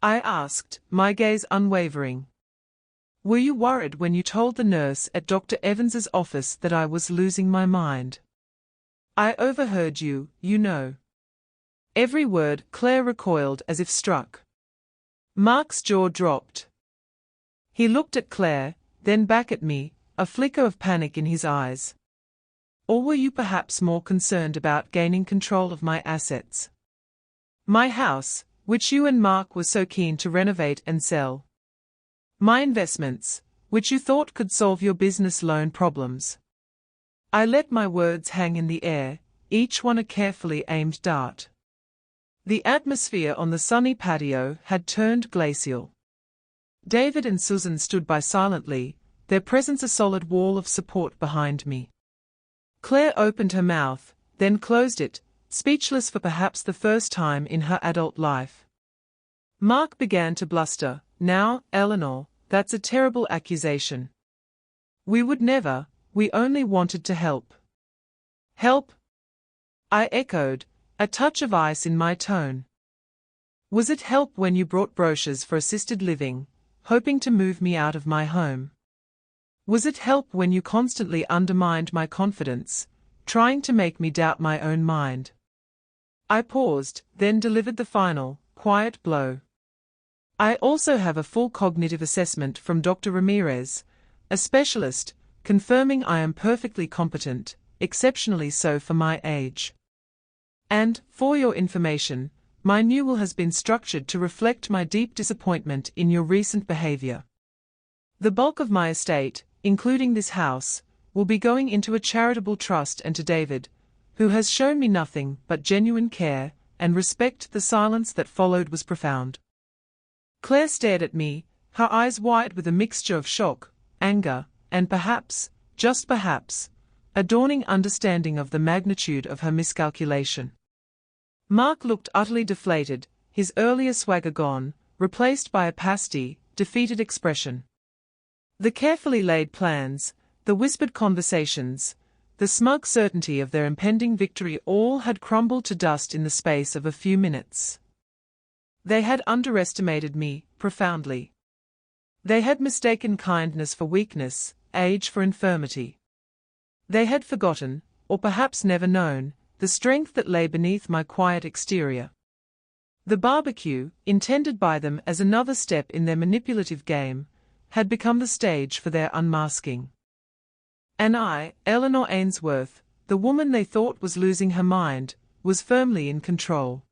I asked, my gaze unwavering. "Were you worried when you told the nurse at Dr. Evans's office that I was losing my mind? I overheard you, you know." Every word, Claire recoiled as if struck. Mark's jaw dropped. He looked at Claire, then back at me, a flicker of panic in his eyes. Or were you perhaps more concerned about gaining control of my assets? My house, which you and Mark were so keen to renovate and sell. My investments, which you thought could solve your business loan problems. I let my words hang in the air, each one a carefully aimed dart. The atmosphere on the sunny patio had turned glacial. David and Susan stood by silently, their presence a solid wall of support behind me. Claire opened her mouth, then closed it, speechless for perhaps the first time in her adult life. Mark began to bluster. Now, Eleanor, that's a terrible accusation. We would never, we only wanted to help. Help? I echoed, a touch of ice in my tone. Was it help when you brought brochures for assisted living, hoping to move me out of my home? Was it help when you constantly undermined my confidence, trying to make me doubt my own mind? I paused, then delivered the final, quiet blow. I also have a full cognitive assessment from Dr. Ramirez, a specialist, confirming I am perfectly competent, exceptionally so for my age. And, for your information, my new will has been structured to reflect my deep disappointment in your recent behavior. The bulk of my estate, including this house, will be going into a charitable trust and to David, who has shown me nothing but genuine care and respect. The silence that followed was profound. Claire stared at me, her eyes wide with a mixture of shock, anger, and perhaps, just perhaps, a dawning understanding of the magnitude of her miscalculation. Mark looked utterly deflated, his earlier swagger gone, replaced by a pasty, defeated expression. The carefully laid plans, the whispered conversations, the smug certainty of their impending victory all had crumbled to dust in the space of a few minutes. They had underestimated me, profoundly. They had mistaken kindness for weakness, age for infirmity. They had forgotten, or perhaps never known, the strength that lay beneath my quiet exterior. The barbecue, intended by them as another step in their manipulative game, had become the stage for their unmasking. And I, Eleanor Ainsworth, the woman they thought was losing her mind, was firmly in control.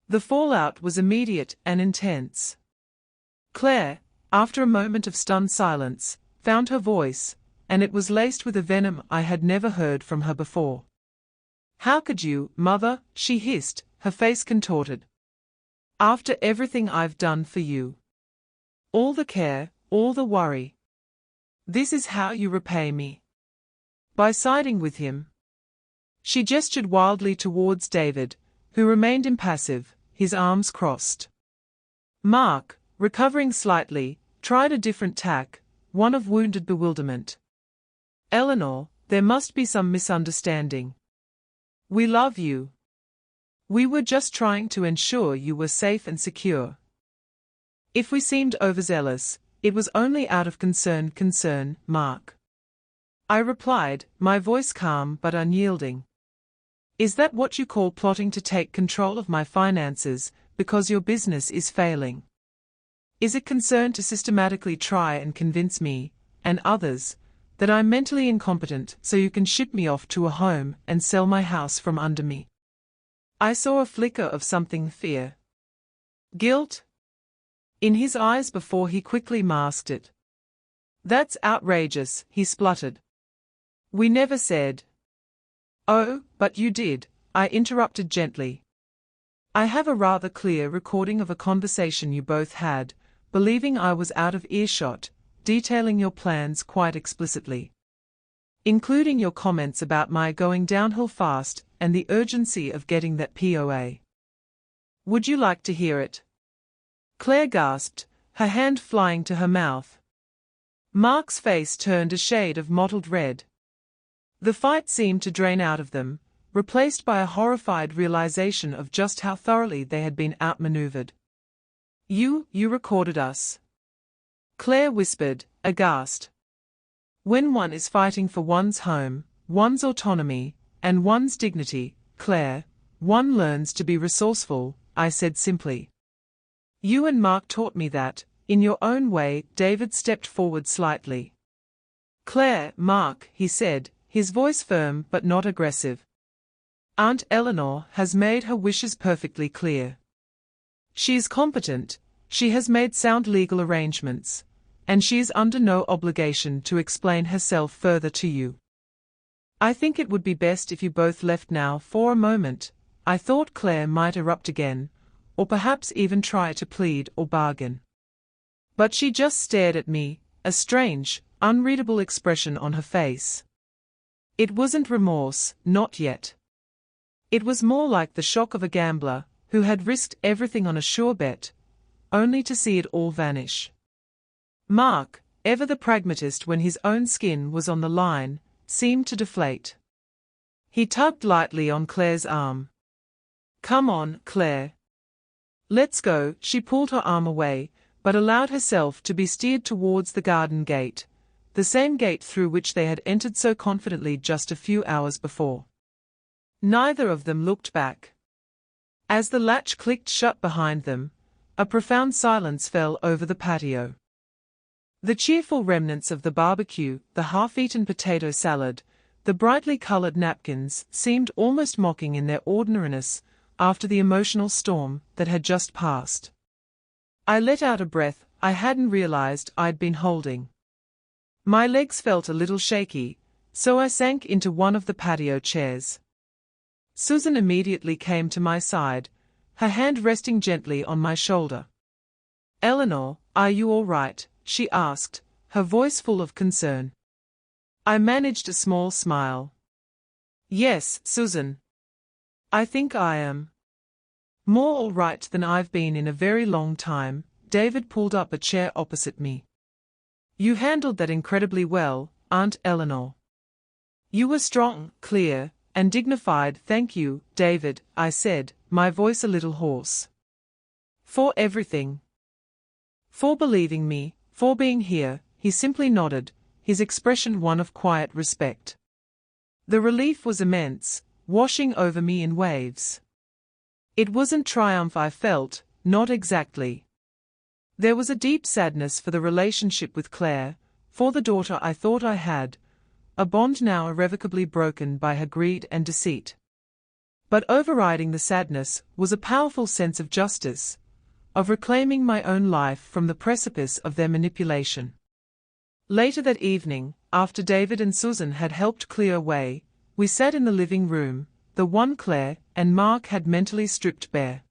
The fallout was immediate and intense. Claire, after a moment of stunned silence, found her voice, and it was laced with a venom I had never heard from her before. "How could you, Mother?" she hissed, her face contorted. "After everything I've done for you. All the care, all the worry. This is how you repay me? By siding with him?" She gestured wildly towards David, who remained impassive, his arms crossed. Mark, recovering slightly, tried a different tack, one of wounded bewilderment. "Eleanor, there must be some misunderstanding. We love you. We were just trying to ensure you were safe and secure. If we seemed overzealous, it was only out of concern, Mark." I replied, my voice calm but unyielding. "Is that what you call plotting to take control of my finances, because your business is failing? Is it concern to systematically try and convince me, and others, that I'm mentally incompetent so you can ship me off to a home and sell my house from under me?" I saw a flicker of something fear. Guilt? In his eyes before he quickly masked it. "That's outrageous," he spluttered. "We never said—" "Oh, but you did," I interrupted gently. "I have a rather clear recording of a conversation you both had, believing I was out of earshot, detailing your plans quite explicitly. Including your comments about my going downhill fast and the urgency of getting that POA. Would you like to hear it?" Claire gasped, her hand flying to her mouth. Mark's face turned a shade of mottled red. The fight seemed to drain out of them, replaced by a horrified realization of just how thoroughly they had been outmaneuvered. You recorded us?" Claire whispered, aghast. "When one is fighting for one's home, one's autonomy, and one's dignity, Claire, one learns to be resourceful, I said simply. You and Mark taught me that, in your own way. David stepped forward slightly. Claire, Mark, he said, his voice firm but not aggressive. Aunt Eleanor has made her wishes perfectly clear. She is competent, she has made sound legal arrangements, and she is under no obligation to explain herself further to you. I think it would be best if you both left now for a moment. I thought Claire might erupt again, or perhaps even try to plead or bargain. But she just stared at me, a strange, unreadable expression on her face. It wasn't remorse, not yet. It was more like the shock of a gambler who had risked everything on a sure bet, only to see it all vanish. Mark, ever the pragmatist when his own skin was on the line, seemed to deflate. He tugged lightly on Claire's arm. Come on, Claire. Let's go. She pulled her arm away, but allowed herself to be steered towards the garden gate, the same gate through which they had entered so confidently just a few hours before. Neither of them looked back. As the latch clicked shut behind them, a profound silence fell over the patio. The cheerful remnants of the barbecue, the half-eaten potato salad, the brightly colored napkins seemed almost mocking in their ordinariness after the emotional storm that had just passed. I let out a breath I hadn't realized I'd been holding. My legs felt a little shaky, so I sank into one of the patio chairs. Susan immediately came to my side, her hand resting gently on my shoulder. Eleanor, are you all right? She asked, her voice full of concern. I managed a small smile. Yes, Susan. I think I am. More all right than I've been in a very long time. David pulled up a chair opposite me. You handled that incredibly well, Aunt Eleanor. You were strong, clear, and dignified. Thank you, David, I said, my voice a little hoarse. For everything. For believing me, for being here. He simply nodded, his expression one of quiet respect. The relief was immense, washing over me in waves. It wasn't triumph I felt, not exactly. There was a deep sadness for the relationship with Claire, for the daughter I thought I had, a bond now irrevocably broken by her greed and deceit. But overriding the sadness was a powerful sense of justice, of reclaiming my own life from the precipice of their manipulation. Later that evening, after David and Susan had helped clear away, we sat in the living room, the one Claire and Mark had mentally stripped bare.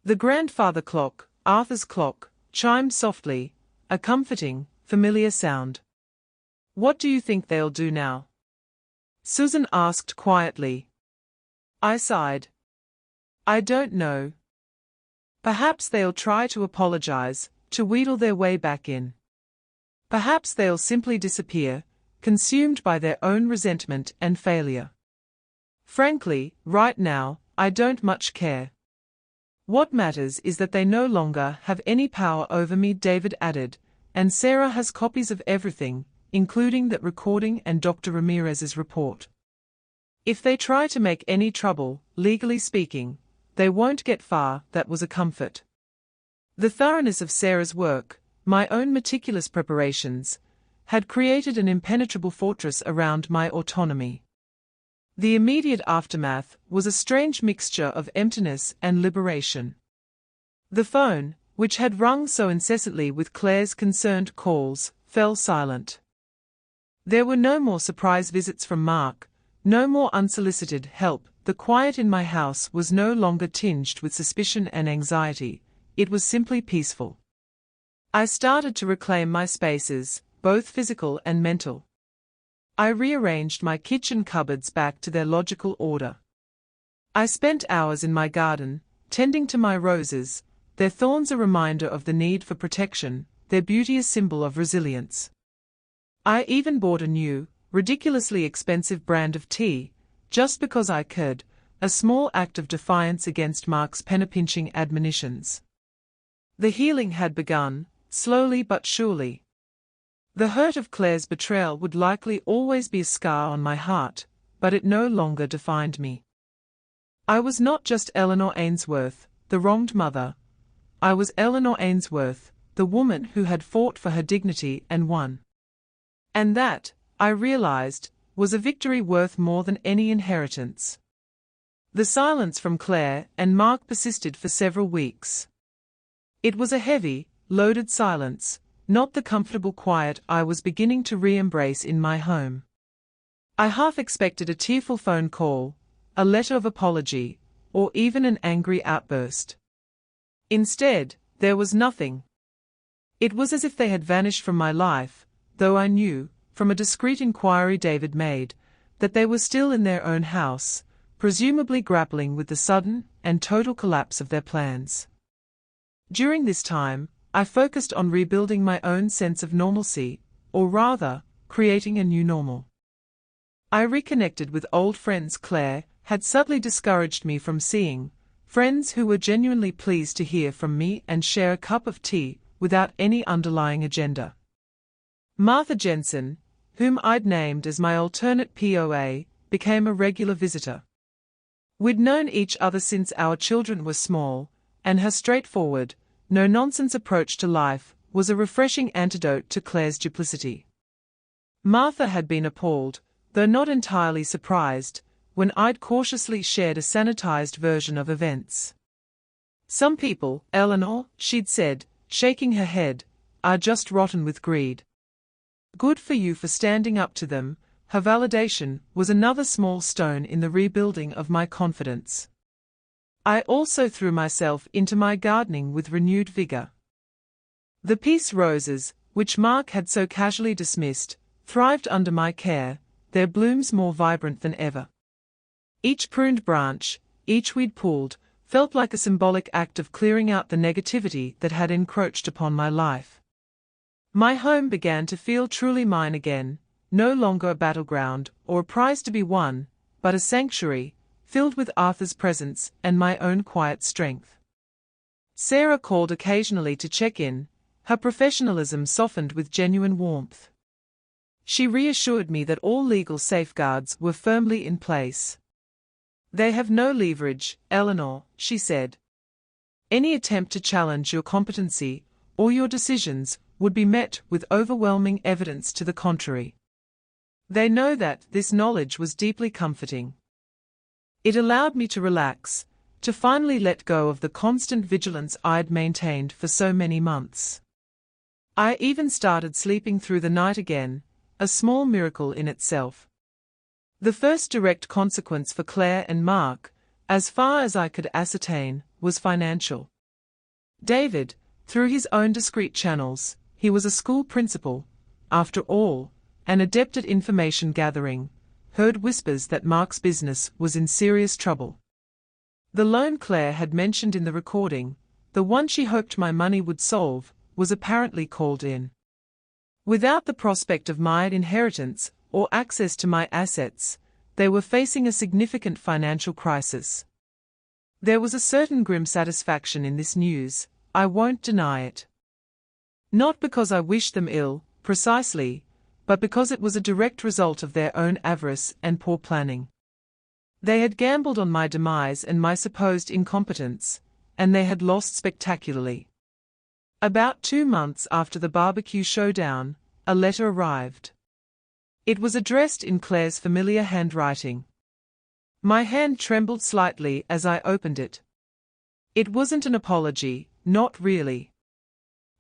The grandfather clock, Arthur's clock, chimed softly, a comforting, familiar sound. What do you think they'll do now? Susan asked quietly. I sighed. I don't know. Perhaps they'll try to apologize, to wheedle their way back in. Perhaps they'll simply disappear, consumed by their own resentment and failure. Frankly, right now, I don't much care. What matters is that they no longer have any power over me, David added, and Sarah has copies of everything, including that recording and Dr. Ramirez's report. If they try to make any trouble, legally speaking, they won't get far. That was a comfort. The thoroughness of Sarah's work, my own meticulous preparations, had created an impenetrable fortress around my autonomy. The immediate aftermath was a strange mixture of emptiness and liberation. The phone, which had rung so incessantly with Claire's concerned calls, fell silent. There were no more surprise visits from Mark, no more unsolicited help. The quiet in my house was no longer tinged with suspicion and anxiety, it was simply peaceful. I started to reclaim my spaces, both physical and mental. I rearranged my kitchen cupboards back to their logical order. I spent hours in my garden, tending to my roses, their thorns a reminder of the need for protection, their beauty a symbol of resilience. I even bought a new, ridiculously expensive brand of tea, just because I could, a small act of defiance against Mark's penny-pinching admonitions. The healing had begun, slowly but surely. The hurt of Claire's betrayal would likely always be a scar on my heart, but it no longer defined me. I was not just Eleanor Ainsworth, the wronged mother. I was Eleanor Ainsworth, the woman who had fought for her dignity and won. And that, I realized, was a victory worth more than any inheritance. The silence from Claire and Mark persisted for several weeks. It was a heavy, loaded silence, not the comfortable quiet I was beginning to re-embrace in my home. I half expected a tearful phone call, a letter of apology, or even an angry outburst. Instead, there was nothing. It was as if they had vanished from my life, though I knew, from a discreet inquiry David made, that they were still in their own house, presumably grappling with the sudden and total collapse of their plans. During this time, I focused on rebuilding my own sense of normalcy, or rather, creating a new normal. I reconnected with old friends Claire had subtly discouraged me from seeing, friends who were genuinely pleased to hear from me and share a cup of tea without any underlying agenda. Martha Jensen, whom I'd named as my alternate POA, became a regular visitor. We'd known each other since our children were small, and her straightforward, no-nonsense approach to life was a refreshing antidote to Claire's duplicity. Martha had been appalled, though not entirely surprised, when I'd cautiously shared a sanitized version of events. Some people, Eleanor, she'd said, shaking her head, are just rotten with greed. Good for you for standing up to them. Her validation was another small stone in the rebuilding of my confidence. I also threw myself into my gardening with renewed vigor. The peace roses, which Mark had so casually dismissed, thrived under my care, their blooms more vibrant than ever. Each pruned branch, each weed pulled, felt like a symbolic act of clearing out the negativity that had encroached upon my life. My home began to feel truly mine again, no longer a battleground or a prize to be won, but a sanctuary, filled with Arthur's presence and my own quiet strength. Sarah called occasionally to check in, her professionalism softened with genuine warmth. She reassured me that all legal safeguards were firmly in place. They have no leverage, Eleanor, she said. Any attempt to challenge your competency or your decisions would be met with overwhelming evidence to the contrary. They know that. This knowledge was deeply comforting. It allowed me to relax, to finally let go of the constant vigilance I'd maintained for so many months. I even started sleeping through the night again, a small miracle in itself. The first direct consequence for Claire and Mark, as far as I could ascertain, was financial. David, through his own discreet channels, he was a school principal, after all, an adept at information gathering, heard whispers that Mark's business was in serious trouble. The loan Claire had mentioned in the recording, the one she hoped my money would solve, was apparently called in. Without the prospect of my inheritance or access to my assets, they were facing a significant financial crisis. There was a certain grim satisfaction in this news, I won't deny it. Not because I wished them ill, precisely, but because it was a direct result of their own avarice and poor planning. They had gambled on my demise and my supposed incompetence, and they had lost spectacularly. About 2 months after the barbecue showdown, a letter arrived. It was addressed in Claire's familiar handwriting. My hand trembled slightly as I opened it. It wasn't an apology, not really.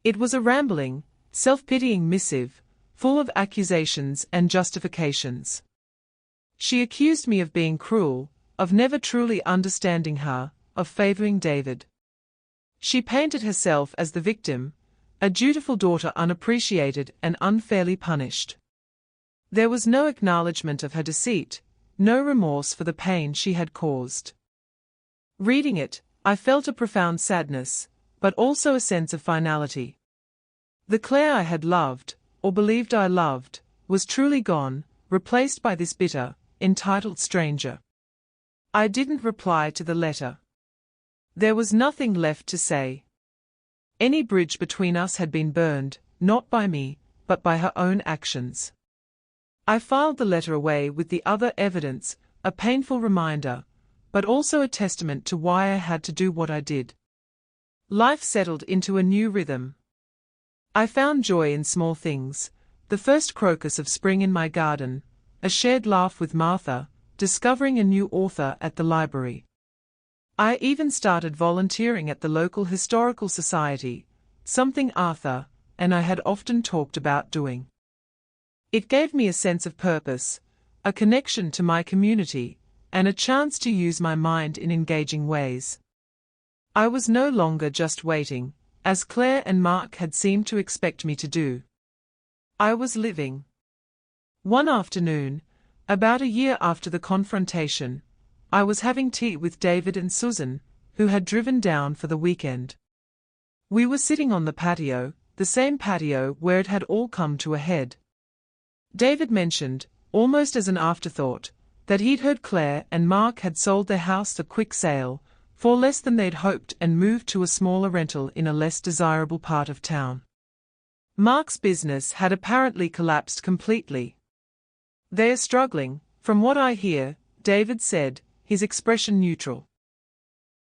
It was a rambling, self-pitying missive, full of accusations and justifications. She accused me of being cruel, of never truly understanding her, of favoring David. She painted herself as the victim, a dutiful daughter unappreciated and unfairly punished. There was no acknowledgement of her deceit, no remorse for the pain she had caused. Reading it, I felt a profound sadness, but also a sense of finality. The Claire I had loved, or believed I loved, was truly gone, replaced by this bitter, entitled stranger. I didn't reply to the letter. There was nothing left to say. Any bridge between us had been burned, not by me, but by her own actions. I filed the letter away with the other evidence, a painful reminder, but also a testament to why I had to do what I did. Life settled into a new rhythm. I found joy in small things, the first crocus of spring in my garden, a shared laugh with Martha, discovering a new author at the library. I even started volunteering at the local historical society, something Arthur and I had often talked about doing. It gave me a sense of purpose, a connection to my community, and a chance to use my mind in engaging ways. I was no longer just waiting, as Claire and Mark had seemed to expect me to do. I was living. One afternoon, about a year after the confrontation, I was having tea with David and Susan, who had driven down for the weekend. We were sitting on the patio, the same patio where it had all come to a head. David mentioned, almost as an afterthought, that he'd heard Claire and Mark had sold their house a quick sale, for less than they'd hoped, and moved to a smaller rental in a less desirable part of town. Mark's business had apparently collapsed completely. "They are struggling, from what I hear," David said, his expression neutral.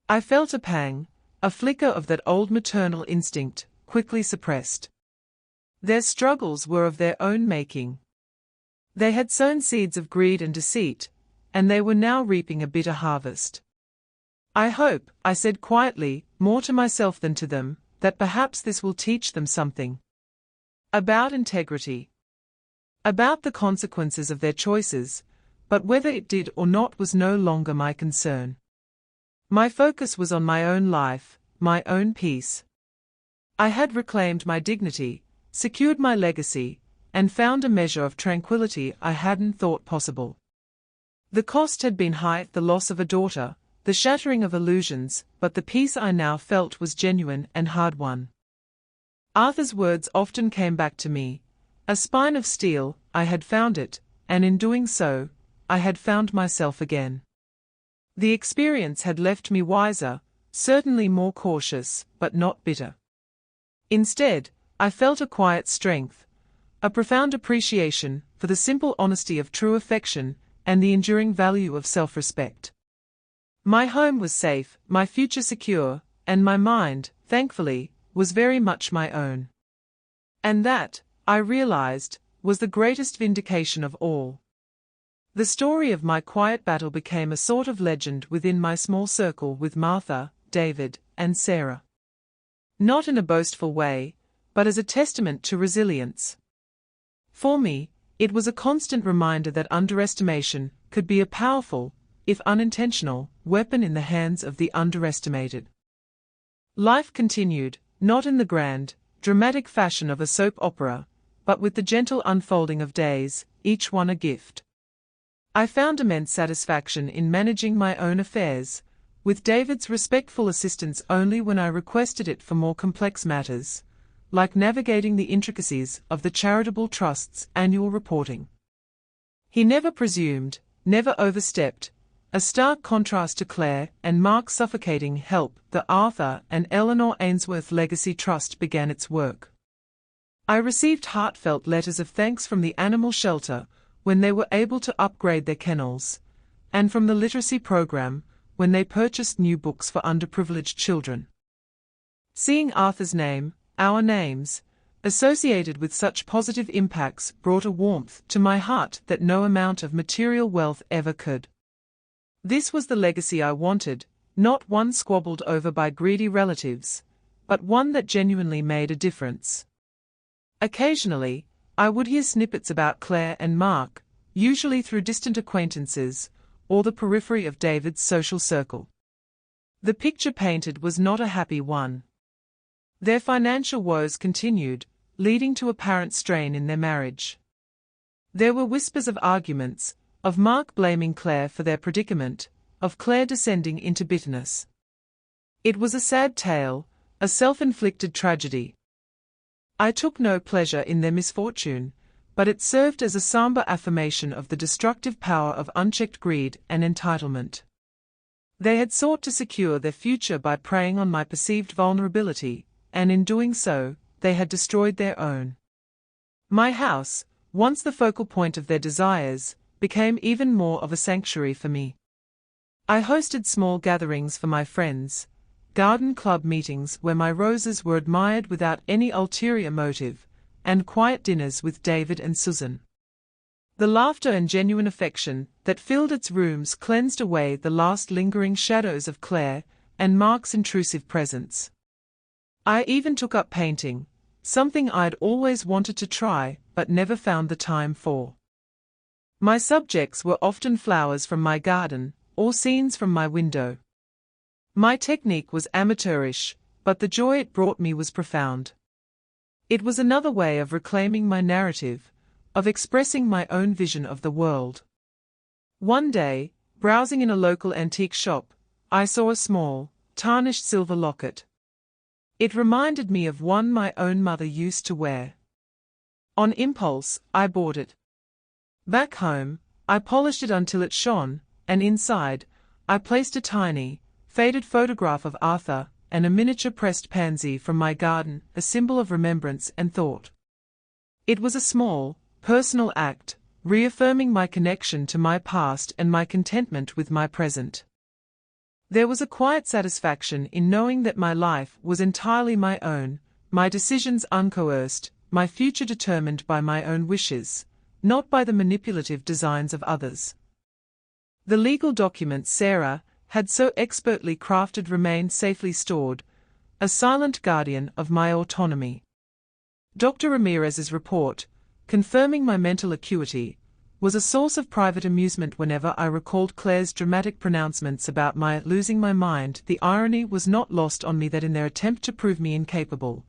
I felt a pang, a flicker of that old maternal instinct, quickly suppressed. Their struggles were of their own making. They had sown seeds of greed and deceit, and they were now reaping a bitter harvest. "I hope," I said quietly, more to myself than to them, "that perhaps this will teach them something. About integrity. About the consequences of their choices," but whether it did or not was no longer my concern. My focus was on my own life, my own peace. I had reclaimed my dignity, secured my legacy, and found a measure of tranquility I hadn't thought possible. The cost had been high, the loss of a daughter, the shattering of illusions, but the peace I now felt was genuine and hard-won. Arthur's words often came back to me. A spine of steel, I had found it, and in doing so, I had found myself again. The experience had left me wiser, certainly more cautious, but not bitter. Instead, I felt a quiet strength, a profound appreciation for the simple honesty of true affection and the enduring value of self-respect. My home was safe, my future secure, and my mind, thankfully, was very much my own. And that, I realized, was the greatest vindication of all. The story of my quiet battle became a sort of legend within my small circle with Martha, David, and Sarah. Not in a boastful way, but as a testament to resilience. For me, it was a constant reminder that underestimation could be a powerful, if unintentional, weapon in the hands of the underestimated. Life continued, not in the grand, dramatic fashion of a soap opera, but with the gentle unfolding of days, each one a gift. I found immense satisfaction in managing my own affairs, with David's respectful assistance only when I requested it for more complex matters, like navigating the intricacies of the charitable trust's annual reporting. He never presumed, never overstepped, a stark contrast to Claire and Mark's suffocating help. The Arthur and Eleanor Ainsworth Legacy Trust began its work. I received heartfelt letters of thanks from the animal shelter when they were able to upgrade their kennels, and from the literacy program when they purchased new books for underprivileged children. Seeing Arthur's name, our names, associated with such positive impacts brought a warmth to my heart that no amount of material wealth ever could. This was the legacy I wanted, not one squabbled over by greedy relatives, but one that genuinely made a difference. Occasionally, I would hear snippets about Claire and Mark, usually through distant acquaintances, or the periphery of David's social circle. The picture painted was not a happy one. Their financial woes continued, leading to apparent strain in their marriage. There were whispers of arguments, of Mark blaming Claire for their predicament, of Claire descending into bitterness. It was a sad tale, a self-inflicted tragedy. I took no pleasure in their misfortune, but it served as a somber affirmation of the destructive power of unchecked greed and entitlement. They had sought to secure their future by preying on my perceived vulnerability, and in doing so, they had destroyed their own. My house, once the focal point of their desires, became even more of a sanctuary for me. I hosted small gatherings for my friends, garden club meetings where my roses were admired without any ulterior motive, and quiet dinners with David and Susan. The laughter and genuine affection that filled its rooms cleansed away the last lingering shadows of Claire and Mark's intrusive presence. I even took up painting, something I'd always wanted to try but never found the time for. My subjects were often flowers from my garden or scenes from my window. My technique was amateurish, but the joy it brought me was profound. It was another way of reclaiming my narrative, of expressing my own vision of the world. One day, browsing in a local antique shop, I saw a small, tarnished silver locket. It reminded me of one my own mother used to wear. On impulse, I bought it. Back home, I polished it until it shone, and inside, I placed a tiny, faded photograph of Arthur and a miniature pressed pansy from my garden, a symbol of remembrance and thought. It was a small, personal act, reaffirming my connection to my past and my contentment with my present. There was a quiet satisfaction in knowing that my life was entirely my own, my decisions uncoerced, my future determined by my own wishes, not by the manipulative designs of others. The legal documents Sarah had so expertly crafted remained safely stored, a silent guardian of my autonomy. Dr. Ramirez's report, confirming my mental acuity, was a source of private amusement whenever I recalled Claire's dramatic pronouncements about my losing my mind. The irony was not lost on me that in their attempt to prove me incapable,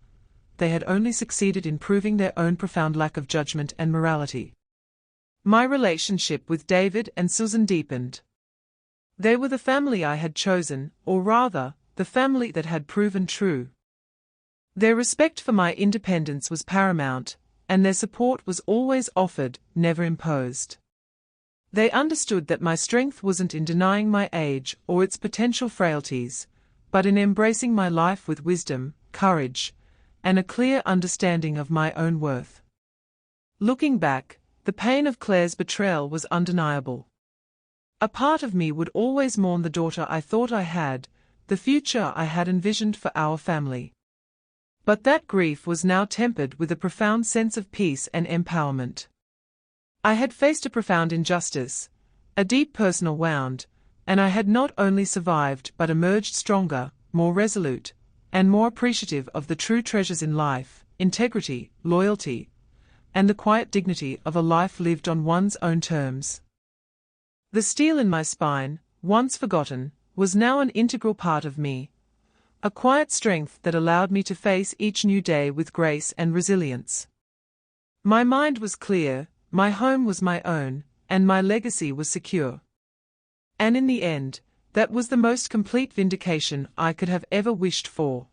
they had only succeeded in proving their own profound lack of judgment and morality. My relationship with David and Susan deepened. They were the family I had chosen, or rather, the family that had proven true. Their respect for my independence was paramount, and their support was always offered, never imposed. They understood that my strength wasn't in denying my age or its potential frailties, but in embracing my life with wisdom, courage, and a clear understanding of my own worth. Looking back, the pain of Claire's betrayal was undeniable. A part of me would always mourn the daughter I thought I had, the future I had envisioned for our family. But that grief was now tempered with a profound sense of peace and empowerment. I had faced a profound injustice, a deep personal wound, and I had not only survived but emerged stronger, more resolute, and more appreciative of the true treasures in life, integrity, loyalty, and the quiet dignity of a life lived on one's own terms. The steel in my spine, once forgotten, was now an integral part of me, a quiet strength that allowed me to face each new day with grace and resilience. My mind was clear, my home was my own, and my legacy was secure. And in the end, that was the most complete vindication I could have ever wished for.